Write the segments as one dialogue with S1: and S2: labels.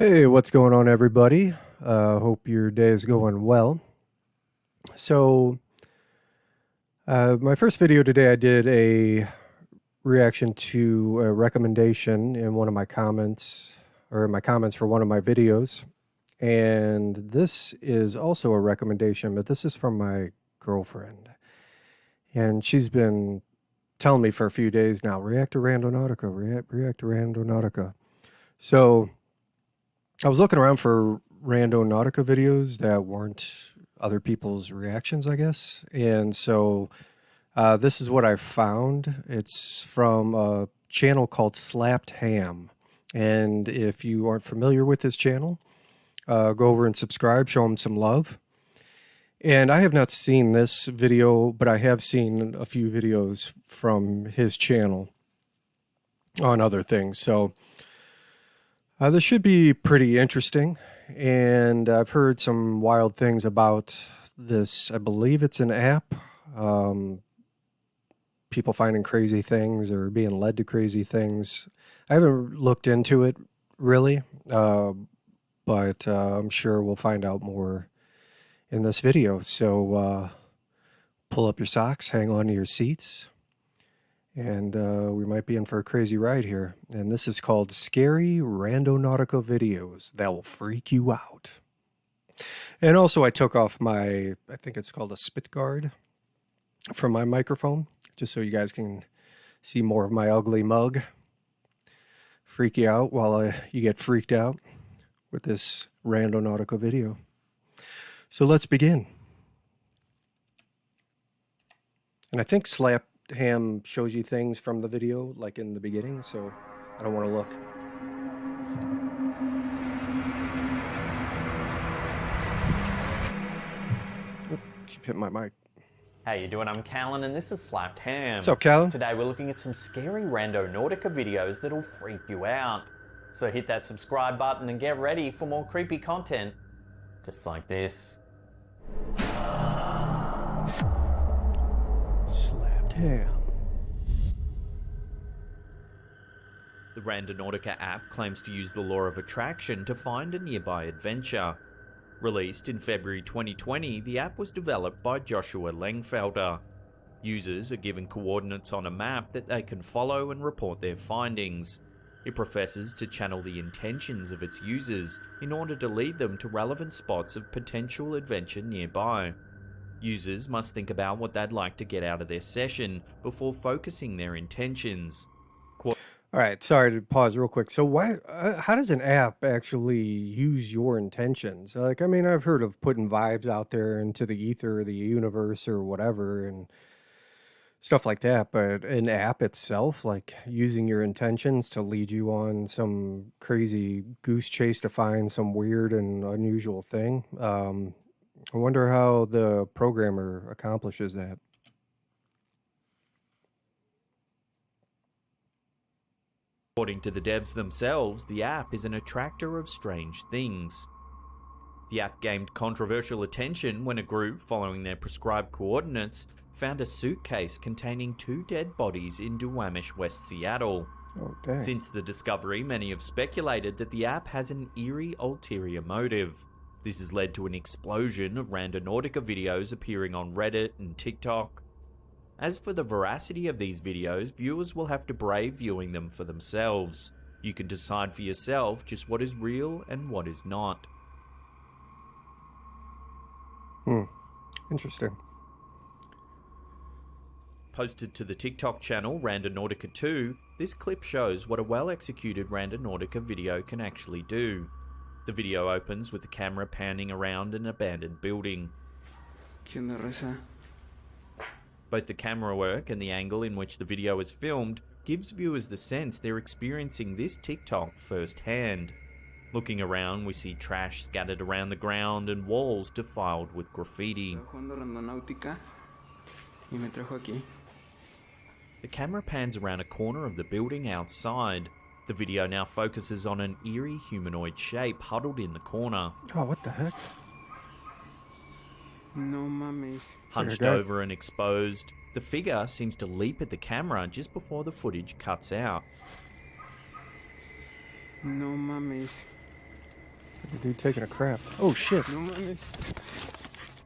S1: Hey, what's going on, everybody? Hope your day is going well. So, my first video today, I did a reaction to a recommendation in one of my comments, or my comments for one of my videos. And this is also a recommendation, but this is from my girlfriend. And she's been telling me for a few days now, react to Randonautica, react to Randonautica. So, I was looking around for Randonautica videos that weren't other people's reactions, I guess. And so this is what I found. It's from a channel called Slapped Ham. And if you aren't familiar with this channel, go over and subscribe, show him some love. And I have not seen this video, but I have seen a few videos from his channel on other things. So this should be pretty interesting, and I've heard some wild things about this. I believe it's an app. People finding crazy things or being led to crazy things. I haven't looked into it really, but I'm sure we'll find out more in this video. So pull up your socks, hang on to your seats, and we might be in for a crazy ride here. And this is called Scary Randonautica Videos That Will Freak You Out. And also I took off my, I think it's called a spit guard from my microphone, just so you guys can see more of my ugly mug. Freak you out while you get freaked out with this Randonautica video. So let's begin. And I think Slap Ham shows you things from the video, like in the beginning, so I don't want to look. Oop, keep hitting my mic.
S2: How you doing? I'm Callan and this is Slapped Ham.
S1: What's up, Callan?
S2: Today we're looking at some scary Randonautica videos that'll freak you out. So hit that subscribe button and get ready for more creepy content, just like this.
S1: Slapped Ham.
S3: The Randonautica app claims to use the law of attraction to find a nearby adventure. Released in February 2020, the app was developed by Joshua Lengfelder. Users are given coordinates on a map that they can follow and report their findings. It professes to channel the intentions of its users in order to lead them to relevant spots of potential adventure nearby. Users must think about what they'd like to get out of their session before focusing their intentions.
S1: All right, sorry to pause real quick. So how does an app actually use your intentions? Like, I mean, I've heard of putting vibes out there into the ether or the universe or whatever and stuff like that, but an app itself, like using your intentions to lead you on some crazy goose chase to find some weird and unusual thing. I wonder how the programmer accomplishes that.
S3: According to the devs themselves, the app is an attractor of strange things. The app gained controversial attention when a group, following their prescribed coordinates, found a suitcase containing 2 dead bodies in Duwamish, West Seattle.
S1: Oh, dang.
S3: Since the discovery, many have speculated that the app has an eerie ulterior motive. This has led to an explosion of Randonautica videos appearing on Reddit and TikTok. As for the veracity of these videos, viewers will have to brave viewing them for themselves. You can decide for yourself just what is real and what is not.
S1: Interesting.
S3: Posted to the TikTok channel Randonautica 2, this clip shows what a well-executed Randonautica video can actually do. The video opens with the camera panning around an abandoned building. Both the camera work and the angle in which the video is filmed gives viewers the sense they're experiencing this TikTok firsthand. Looking around, we see trash scattered around the ground and walls defiled with graffiti. The camera pans around a corner of the building outside. The video now focuses on an eerie humanoid shape huddled in the corner.
S1: Oh, what the heck?
S4: No mames.
S3: Hunched over and exposed, the figure seems to leap at the camera just before the footage cuts out.
S4: No mames.
S1: The dude taking a crap. Oh shit.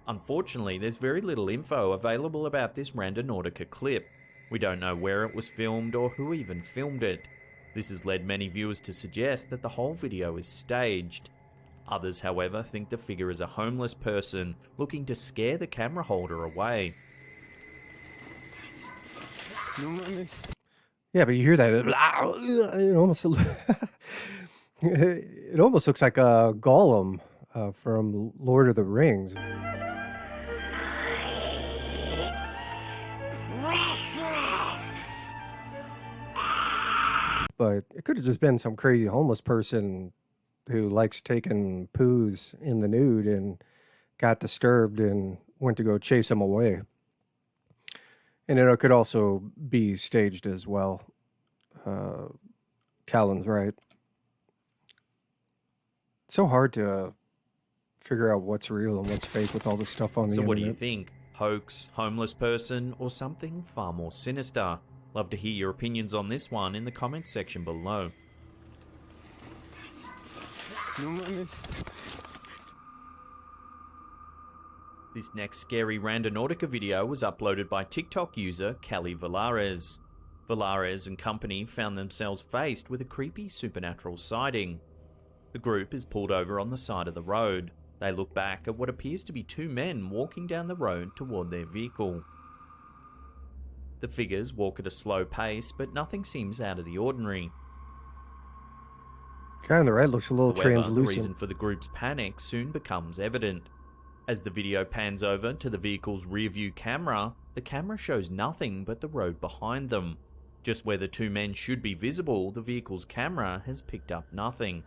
S3: Unfortunately, there's very little info available about this Randonautica clip. We don't know where it was filmed or who even filmed it. This has led many viewers to suggest that the whole video is staged. Others, however, think the figure is a homeless person looking to scare the camera holder away.
S1: Yeah, but you hear that? It almost it almost looks like a Gollum from Lord of the Rings. But it could have just been some crazy homeless person who likes taking poos in the nude and got disturbed and went to go chase him away. And it could also be staged as well. Callan's right. It's so hard to figure out what's real and what's fake with all this stuff on the internet.
S3: So what do you think? Hoax, homeless person, or something far more sinister? Love to hear your opinions on this one in the comments section below. This next scary Randonautica video was uploaded by TikTok user Kelly Valares. Valares and company found themselves faced with a creepy supernatural sighting. The group is pulled over on the side of the road. They look back at what appears to be two men walking down the road toward their vehicle. The figures walk at a slow pace, but nothing seems out of the ordinary.
S1: Guy on the right looks a little
S3: However,
S1: translucent.
S3: the reason for the group's panic soon becomes evident. As the video pans over to the vehicle's rearview camera, the camera shows nothing but the road behind them. Just where the two men should be visible, the vehicle's camera has picked up nothing.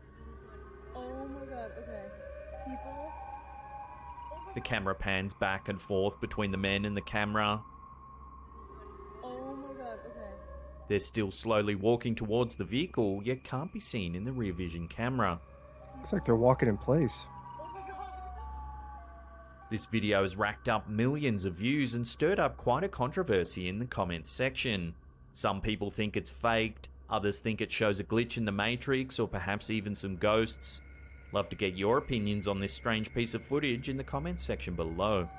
S4: Oh my god, okay. People?
S3: The camera pans back and forth between the men and the camera.
S4: Oh my god, okay.
S3: They're still slowly walking towards the vehicle, yet can't be seen in the rear vision camera.
S1: Looks like they're walking in place.
S4: Oh my god.
S3: This video has racked up millions of views and stirred up quite a controversy in the comments section. Some people think it's faked, others think it shows a glitch in the Matrix or perhaps even some ghosts. Love to get your opinions on this strange piece of footage in the comments section below.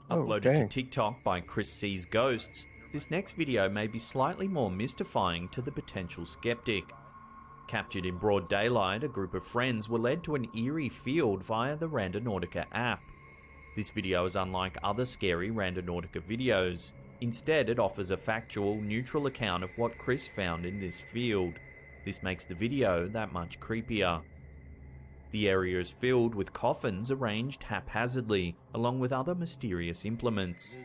S3: Uploaded to
S1: dang.
S3: TikTok by Chris C's Ghosts, this next video may be slightly more mystifying to the potential skeptic. Captured in broad daylight, a group of friends were led to an eerie field via the Randonautica app. This video is unlike other scary Randonautica videos. Instead, it offers a factual, neutral account of what Chris found in this field. This makes the video that much creepier. The area is filled with coffins arranged haphazardly, along with other mysterious implements.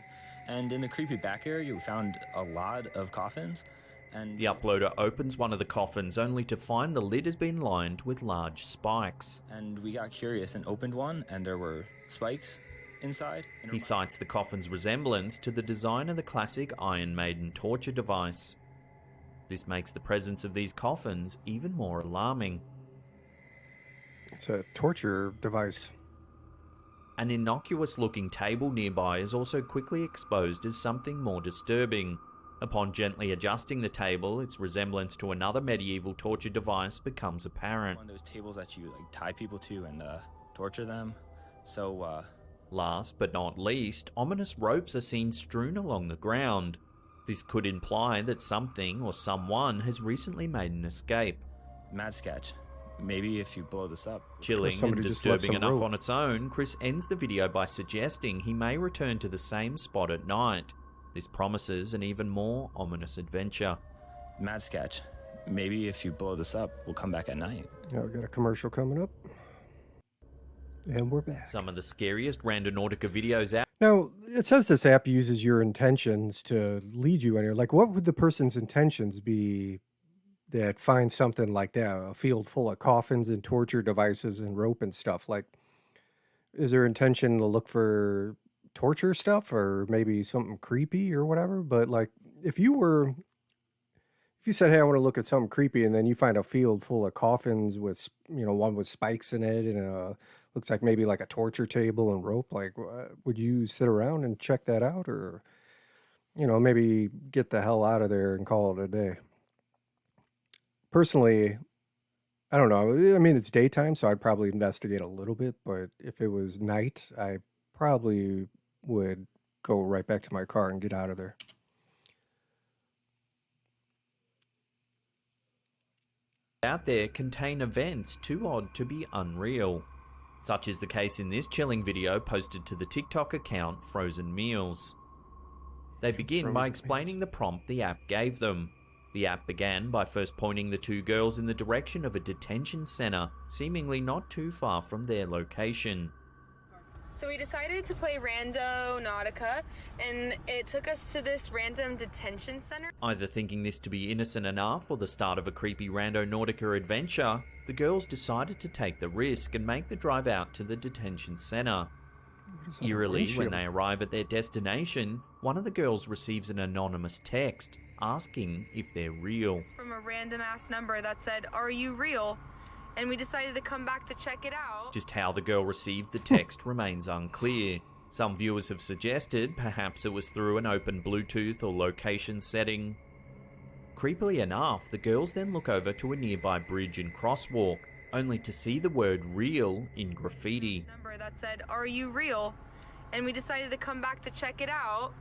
S5: And in the creepy back area, we found a lot of coffins. And
S3: The uploader opens one of the coffins only to find the lid has been lined with large spikes.
S5: And we got curious and opened one, and there were spikes inside. And
S3: He cites the coffin's resemblance to the design of the classic Iron Maiden torture device. This makes the presence of these coffins even more alarming.
S1: It's a torture device.
S3: An innocuous-looking table nearby is also quickly exposed as something more disturbing. Upon gently adjusting the table, its resemblance to another medieval torture device becomes apparent.
S5: one of those tables that you like tie people to and torture them. So
S3: Last but not least, ominous ropes are seen strewn along the ground. This could imply that something or someone has recently made an escape.
S5: mad sketch. Maybe if you blow this up.
S3: Chilling and
S1: somebody just left
S3: disturbing
S1: some
S3: enough
S1: rope.
S3: on its own, Chris ends the video by suggesting he may return to the same spot at night. This promises an even more ominous adventure.
S5: Mad sketch. Maybe if you blow this up, we'll come back at night.
S1: Yeah, we got a commercial coming up. And we're back.
S3: Some of the scariest Randonautica videos out
S1: Now, it says this app uses your intentions to lead you anywhere. Like, what would the person's intentions be that finds something like that? A field full of coffins and torture devices and rope and stuff. Like, is their intention to look for torture stuff or maybe something creepy or whatever? But, like, if you said, hey, I want to look at something creepy, and then you find a field full of coffins with, one with spikes in it and looks like maybe like a torture table and rope, like, would you sit around and check that out or, maybe get the hell out of there and call it a day? personally, I don't know. I mean, it's daytime, so I'd probably investigate a little bit, but if it was night, I probably would go right back to my car and get out of there.
S3: Out there contain events too odd to be unreal. Such is the case in this chilling video posted to the TikTok account Frozen Meals. They begin by explaining the prompt the app gave them. The app began by first pointing the two girls in the direction of a detention center, seemingly not too far from their location.
S6: So we decided to play Randonautica, and it took us to this random detention center.
S3: Either thinking this to be innocent enough or the start of a creepy Randonautica adventure, the girls decided to take the risk and make the drive out to the detention center. Eerily, when they arrive at their destination, one of the girls receives an anonymous text asking if they're real.
S6: From a random ass number that said, "Are you real?" And we decided to come back to check it out.
S3: Just how the girl received the text remains unclear. Some viewers have suggested perhaps it was through an open Bluetooth or location setting. Creepily enough, the girls then look over to a nearby bridge and crosswalk, only to see the word real in graffiti.
S6: Number that said, "Are you real?" And we decided to come back to check it out,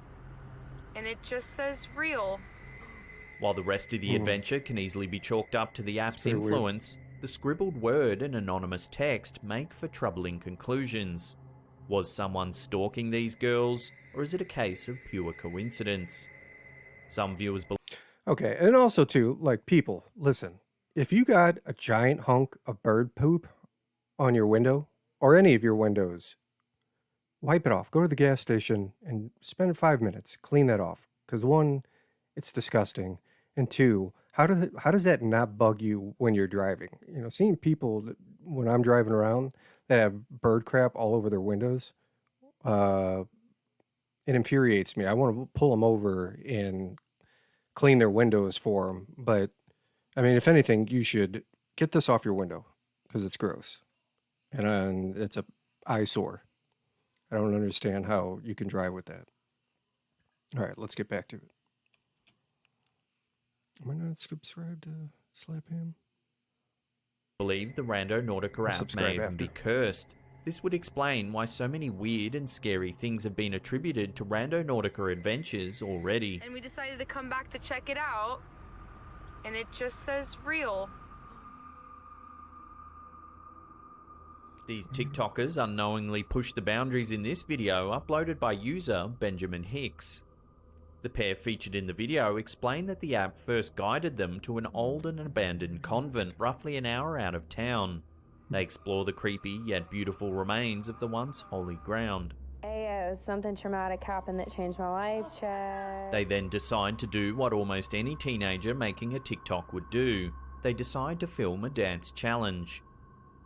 S6: and it just says real.
S3: While the rest of the adventure can easily be chalked up to the app's influence, the scribbled word and anonymous text make for troubling conclusions. Was someone stalking these girls, or is it a case of pure coincidence? Some viewers believe...
S1: Okay, and also too, like, people, listen, if you got a giant hunk of bird poop on your window, or any of your windows, wipe it off. Go to the gas station and spend 5 minutes, clean that off. Because one, it's disgusting, and two, how does that not bug you when you're driving? You know, seeing people when I'm driving around that have bird crap all over their windows, it infuriates me. I want to pull them over and clean their windows for them. But I mean, if anything, you should get this off your window because it's gross and it's a eyesore. I don't understand how you can drive with that. All right, let's get back to it. Am I not subscribed to Slap Ham?
S3: Believe the Randonautica app may even be cursed. This would explain why so many weird and scary things have been attributed to Randonautica adventures already.
S6: And we decided to come back to check it out, and it just says real.
S3: These TikTokers unknowingly pushed the boundaries in this video uploaded by user Benjamin Hicks. The pair featured in the video explained that the app first guided them to an old and abandoned convent roughly an hour out of town. They explore the creepy yet beautiful remains of the once holy ground.
S7: Ayo, something traumatic happened that changed my life, Chad.
S3: They then decide to do what almost any teenager making a TikTok would do. They decide to film a dance challenge.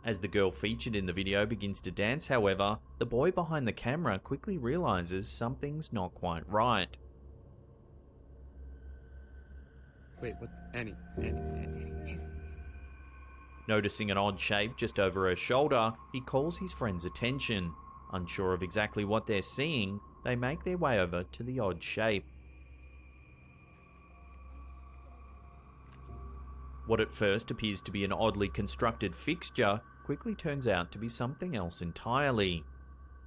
S3: As the girl featured in the video begins to dance, however, the boy behind the camera quickly realizes something's not quite right.
S8: Wait, what? Annie.
S3: Noticing an odd shape just over her shoulder, he calls his friend's attention. Unsure of exactly what they're seeing, they make their way over to the odd shape. What at first appears to be an oddly constructed fixture quickly turns out to be something else entirely.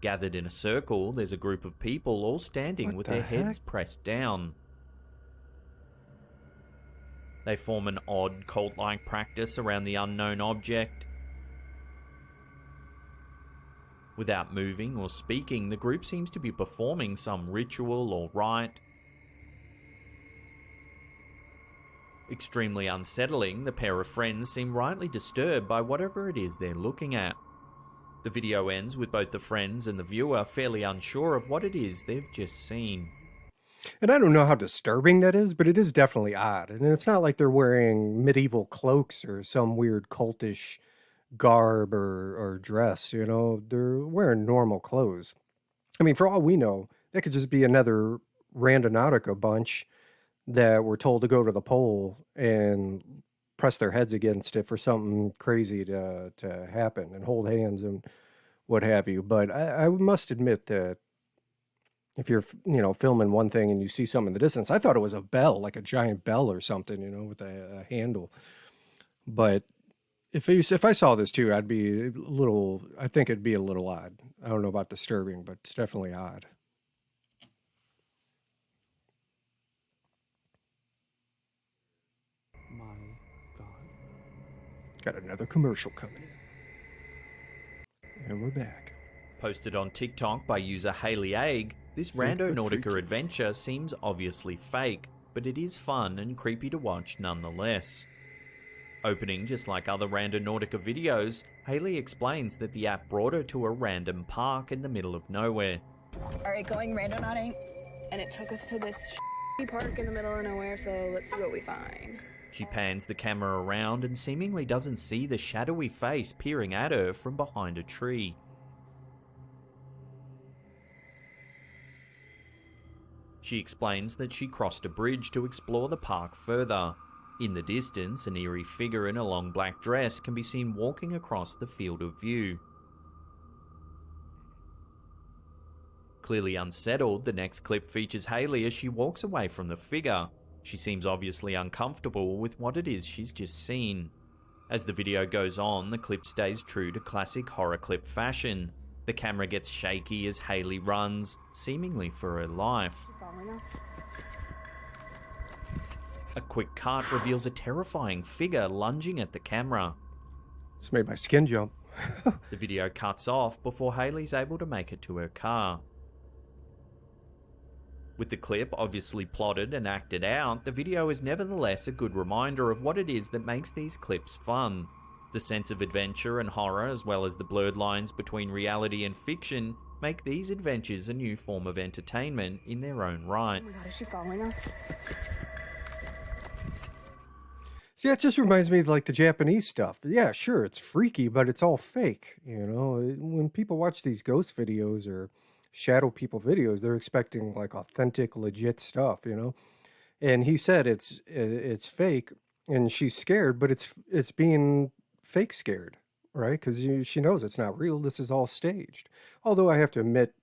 S3: Gathered in a circle, there's a group of people all standing with their heads pressed down. They form an odd cult-like practice around the unknown object. Without moving or speaking, the group seems to be performing some ritual or rite. Extremely unsettling, the pair of friends seem rightly disturbed by whatever it is they're looking at. The video ends with both the friends and the viewer fairly unsure of what it is they've just seen.
S1: And I don't know how disturbing that is, but it is definitely odd. And it's not like they're wearing medieval cloaks or some weird cultish garb or dress, you know. They're wearing normal clothes. I mean, for all we know, that could just be another Randonautica bunch that were told to go to the pole and press their heads against it for something crazy to happen and hold hands and what have you. But I must admit that if you're, you know, filming one thing and you see something in the distance, I thought it was a bell, like a giant bell or something, you know, with a handle. But if I saw this too, I'd be a little. I think it'd be a little odd. I don't know about disturbing, but it's definitely odd.
S8: My God.
S1: Got another commercial coming in, and we're back.
S3: Posted on TikTok by user Haley Egg, this
S1: Fake but
S3: Randonautica
S1: freaky.
S3: adventure seems obviously fake, but it is fun and creepy to watch nonetheless. Opening just like other Randonautica videos, Haley explains that the app brought her to a random park in the middle of nowhere.
S6: Alright, going randonauting, and it took us to this park in the middle of nowhere, so let's see what we find.
S3: She pans the camera around and seemingly doesn't see the shadowy face peering at her from behind a tree. She explains that she crossed a bridge to explore the park further. In the distance, an eerie figure in a long black dress can be seen walking across the field of view. Clearly unsettled, the next clip features Haley as she walks away from the figure. She seems obviously uncomfortable with what it is she's just seen. As the video goes on, the clip stays true to classic horror clip fashion. The camera gets shaky as Haley runs, seemingly for her life.
S6: Following us?
S3: A quick cut reveals a terrifying figure lunging at the camera.
S1: This made my skin jump.
S3: The video cuts off before Haley's able to make it to her car. With the clip obviously plotted and acted out, the video is nevertheless a good reminder of what it is that makes these clips fun. The sense of adventure and horror, as well as the blurred lines between reality and fiction, make these adventures a new form of entertainment in their own right.
S6: Oh my God, is she following us?
S1: See, that just reminds me of like the Japanese stuff. Yeah, sure, it's freaky, but it's all fake. You know, when people watch these ghost videos or shadow people videos, they're expecting like authentic, legit stuff. You know, and he said it's fake, and she's scared, but it's being fake scared, right? Because she knows it's not real. This is all staged. Although I have to admit,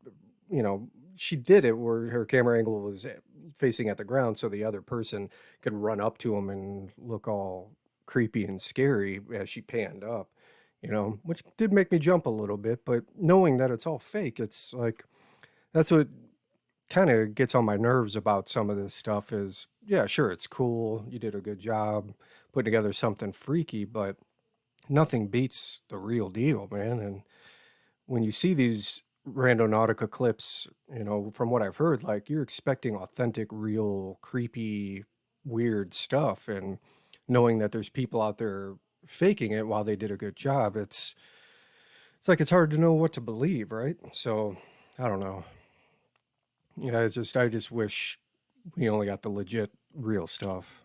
S1: you know, she did it where her camera angle was facing at the ground so the other person could run up to him and look all creepy and scary as she panned up, you know, which did make me jump a little bit. But knowing that it's all fake, it's like that's what kind of gets on my nerves about some of this stuff is, yeah, sure, it's cool. You did a good job putting together something freaky, but nothing beats the real deal, man. And when you see these Randonautica clips, you know, from what I've heard, like you're expecting authentic, real, creepy, weird stuff, and knowing that there's people out there faking it while they did a good job, it's like it's hard to know what to believe, right? So I don't know. Yeah, I just wish we only got the legit, real stuff.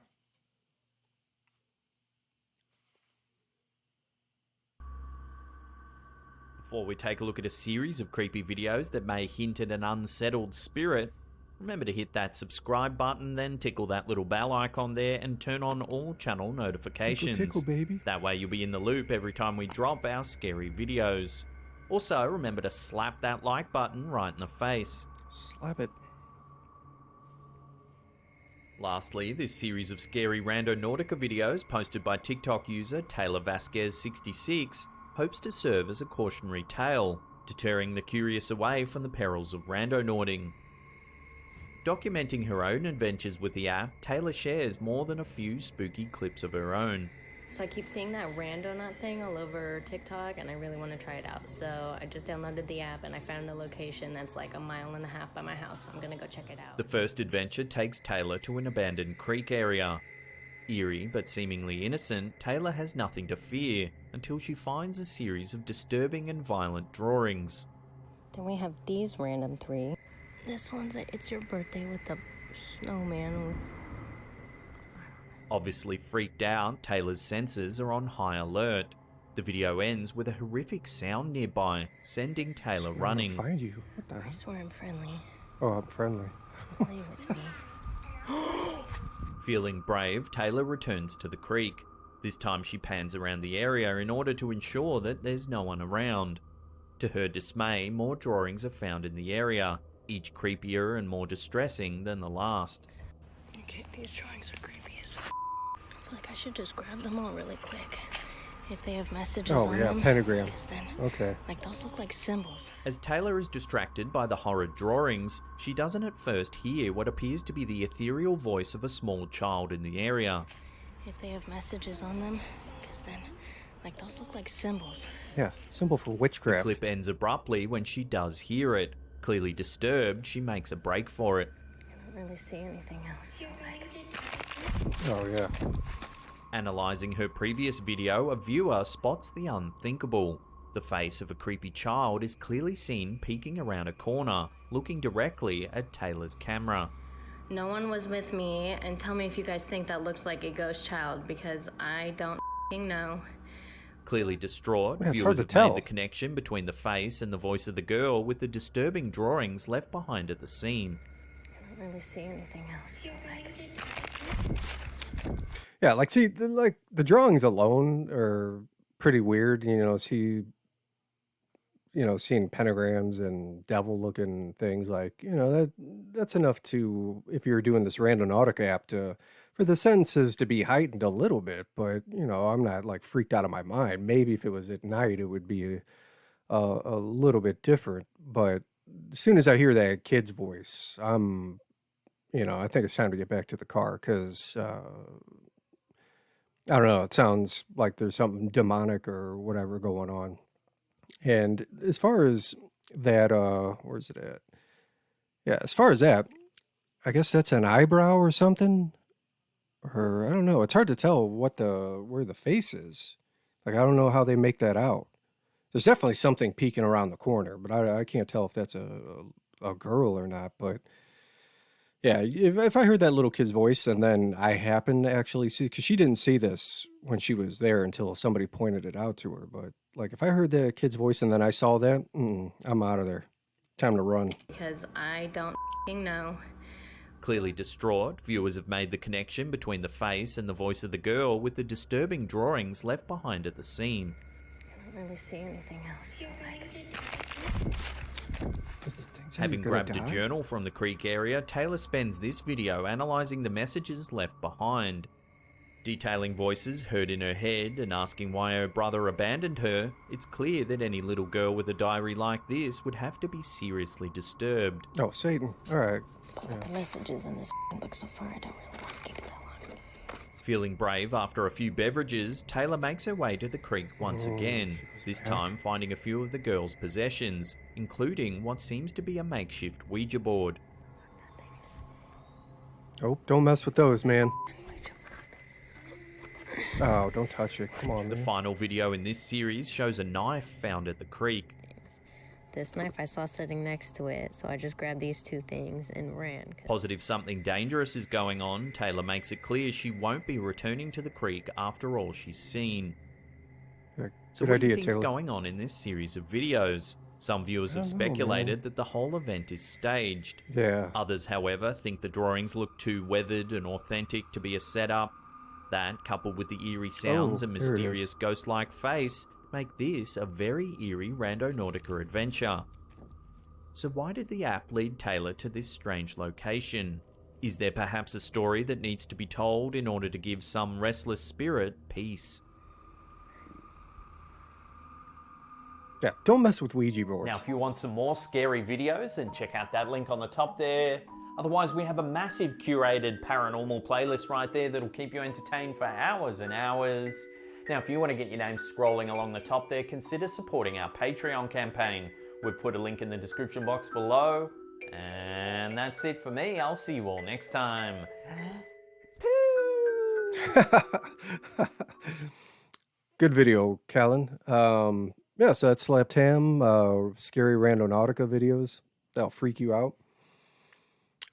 S3: Before we take a look at a series of creepy videos that may hint at an unsettled spirit, remember to hit that subscribe button, then tickle that little bell icon there and turn on all channel notifications.
S1: Tickle, baby.
S3: That way you'll be in the loop every time we drop our scary videos. Also, remember to slap that like button right in the face.
S1: Slap it.
S3: Lastly, this series of scary Randonautica videos posted by TikTok user Taylor Vasquez66 hopes to serve as a cautionary tale, deterring the curious away from the perils of randonauting. Documenting her own adventures with the app, Taylor shares more than a few spooky clips of her own.
S9: So I keep seeing that Randonaut thing all over TikTok and I really want to try it out. So I just downloaded the app and I found a location that's like 1.5 miles by my house. So I'm going to go check it out.
S3: The first adventure takes Taylor to an abandoned creek area. Eerie but seemingly innocent, Taylor has nothing to fear until she finds a series of disturbing and violent drawings.
S9: Then we have these random 3. This one's a It's Your Birthday with the snowman with...
S3: Obviously freaked out, Taylor's senses are on high alert. The video ends with a horrific sound nearby, sending Taylor running.
S1: Find you. What the
S9: I
S1: hell?
S9: swear I'm friendly.
S1: Oh, I'm friendly.
S9: Play with me.
S3: Feeling brave, Taylor returns to the creek. This time she pans around the area in order to ensure that there's no one around. To her dismay, more drawings are found in the area, each creepier and more distressing than the last.
S9: Okay, these drawings are creepy as like I should just grab them all really quick. If they have messages
S1: Oh,
S9: on
S1: yeah,
S9: them.
S1: pentagram.
S9: Because then,
S1: Okay.
S9: like those look like symbols.
S3: As Taylor is distracted by the horrid drawings, she doesn't at first hear what appears to be the ethereal voice of a small child in the area.
S9: If they have messages on them. Because then, like those look like symbols.
S1: Yeah, symbol for
S3: The
S1: witchcraft.
S3: clip ends abruptly when she does hear it. Clearly disturbed, she makes a break for it.
S9: I don't really see anything else. So like,
S1: Oh, yeah.
S3: Analysing her previous video, a viewer spots the unthinkable. The face of a creepy child is clearly seen peeking around a corner, looking directly at Taylor's camera.
S9: no one was with me, and tell me if you guys think that looks like a ghost child, because I don't know.
S3: Clearly distraught,
S1: Yeah, it's
S3: viewers
S1: hard
S3: have
S1: to
S3: made the
S1: tell.
S3: connection between the face and the voice of the girl with the disturbing drawings left behind at the scene.
S9: I don't really see anything else. So like,
S1: Yeah, like, see, the drawings alone are pretty weird. Seeing pentagrams and devil-looking things, like, that's enough to, if you're doing this Randonautica app, for the senses to be heightened a little bit. But, I'm not, like, freaked out of my mind. Maybe if it was at night, it would be a little bit different. But as soon as I hear that kid's voice, I think it's time to get back to the car, because I don't know, it sounds like there's something demonic or whatever going on. And as far as that, where's it at? Yeah, as far as that, I guess that's an eyebrow or something. Or I don't know. It's hard to tell where the face is. Like, I don't know how they make that out. There's definitely something peeking around the corner, but I can't tell if that's a girl or not. But yeah, if I heard that little kid's voice and then I happened to actually see, because she didn't see this when she was there until somebody pointed it out to her. But like, if I heard that kid's voice and then I saw that, I'm out of there. Time to run.
S9: because I don't know.
S3: Clearly distraught, viewers have made the connection between the face and the voice of the girl with the disturbing drawings left behind at the scene.
S9: I don't really see anything else. So like,
S3: Having grabbed a journal from the creek area, Taylor spends this video analysing the messages left behind. Detailing voices heard in her head and asking why her brother abandoned her, it's clear that any little girl with a diary like this would have to be seriously disturbed.
S1: Oh, Satan. All right.
S9: but with the messages in this book so far, I don't really want to keep it that long.
S3: Feeling brave after a few beverages, Taylor makes her way to the creek once again, this time finding a few of the girl's possessions, including what seems to be a makeshift Ouija board.
S1: Oh, don't mess with those, man. Oh, don't touch it. Come on,
S3: The
S1: man.
S3: final video in this series shows a knife found at the creek.
S9: This knife I saw sitting next to it, so I just grabbed these two things and ran.
S3: Positive something dangerous is going on, Taylor makes it clear she won't be returning to the creek after all she's seen.
S1: Yeah,
S3: So
S1: good
S3: what do you
S1: idea,
S3: think's
S1: Taylor.
S3: going on in this series of videos? Some viewers have
S1: I don't know,
S3: speculated that the whole event is staged.
S1: Yeah.
S3: Others, however, think the drawings look too weathered and authentic to be a setup. That, coupled with the eerie sounds and
S1: there it is.
S3: mysterious ghost-like face, make this a very eerie Randonautica adventure. So why did the app lead Taylor to this strange location? Is there perhaps a story that needs to be told in order to give some restless spirit peace?
S1: Yeah, don't mess with Ouija boards.
S2: Now, if you want some more scary videos, then check out that link on the top there. Otherwise, we have a massive curated paranormal playlist right there that'll keep you entertained for hours and hours. Now, if you want to get your name scrolling along the top there, consider supporting our Patreon campaign. We've put a link in the description box below. And that's it for me. I'll see you all next time.
S1: Good video, Callan. Yeah, so that's Slapped Ham, scary Randonautica videos. That'll freak you out.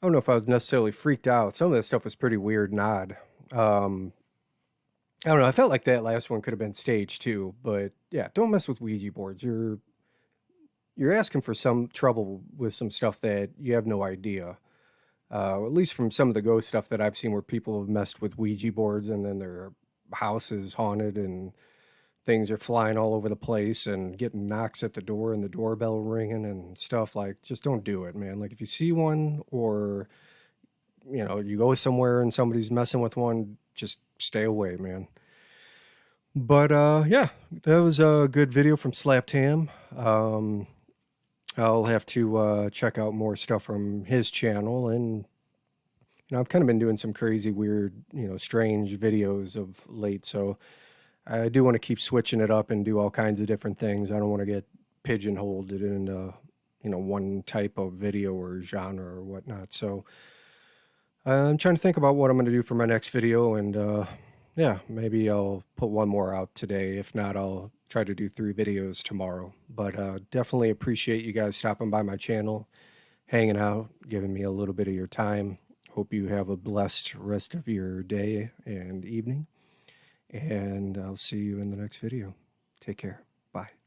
S1: I don't know if I was necessarily freaked out. Some of that stuff was pretty weird and odd. I don't know. I felt like that last one could have been staged too. But yeah, don't mess with Ouija boards. You're asking for some trouble with some stuff that you have no idea. At least from some of the ghost stuff that I've seen where people have messed with Ouija boards and then their house is haunted and things are flying all over the place and getting knocks at the door and the doorbell ringing and stuff. Like, just don't do it, man. Like, if you see one or, you go somewhere and somebody's messing with one, just stay away, man. But yeah, that was a good video from Slapped Ham. I'll have to check out more stuff from his channel, and I've kind of been doing some crazy, weird, strange videos of late, so I do want to keep switching it up and do all kinds of different things. I don't want to get pigeonholed into, one type of video or genre or whatnot. So I'm trying to think about what I'm going to do for my next video, and yeah, maybe I'll put one more out today. If not, I'll try to do 3 videos tomorrow. But definitely appreciate you guys stopping by my channel, hanging out, giving me a little bit of your time. Hope you have a blessed rest of your day and evening. And I'll see you in the next video. Take care. Bye.